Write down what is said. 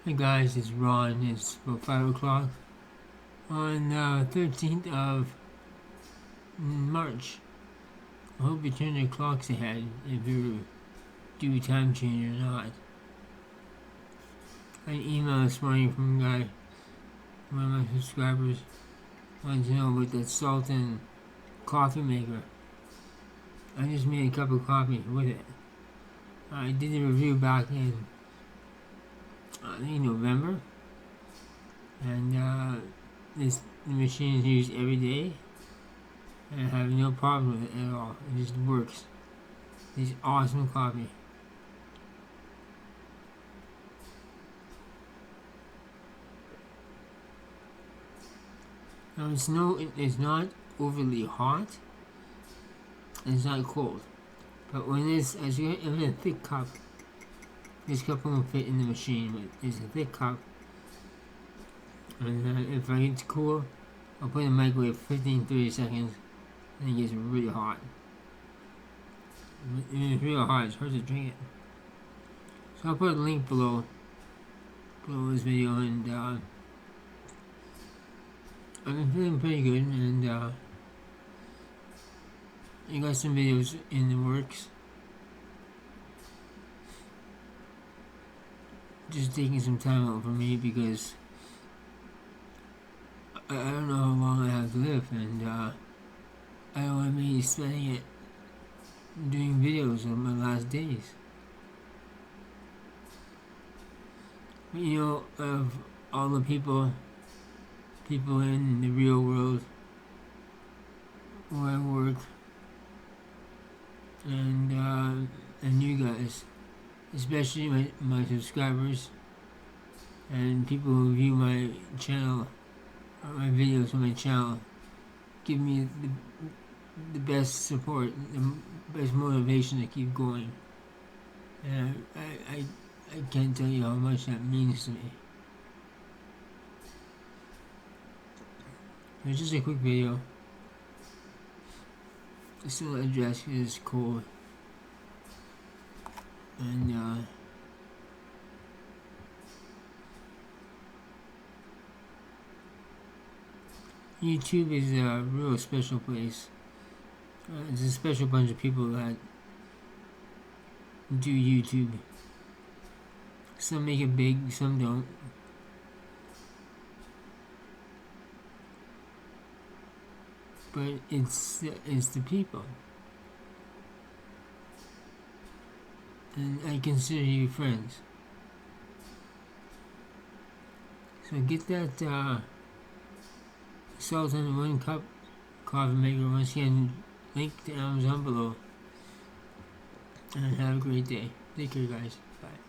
Hey guys, it's Ron. It's about 5 o'clock on 13th of March. I hope you turn your clocks ahead if you do time change or not. I got an email this morning from a guy, one of my subscribers, wanted to know about the Salton coffee maker. I just made a cup of coffee with it. I did a review back in, I think, November, and the machine is used every day. And I have no problem with it at all. It just works. It's awesome coffee. Now it's not overly hot. It's not cold. But when it's, as you in a thick cup, this cup won't fit in the machine, but it's a thick cup. And if I get cool, I'll put it in the microwave 15-30 seconds, and it gets really hot. When it's real hot, it's hard to drink it. So I'll put a link below this video, and I've been feeling pretty good, and I got some videos in the works. Just taking some time out for me because I don't know how long I have to live, and I don't want to be spending it doing videos on my last days. But, you know, of all the people in the real world where I work, and you guys, especially my subscribers and people who view my channel, or my videos on my channel, give me the best support, the best motivation to keep going. And I can't tell you how much that means to me. It's just a quick video. Just to address because it's cold. And YouTube is a real special place. It's a special bunch of people that do YouTube. Some make it big, some don't. But it's the people. And I consider you friends. So get that Salton 1 cup coffee maker once again. Link to Amazon below. And have a great day. Take care, guys. Bye.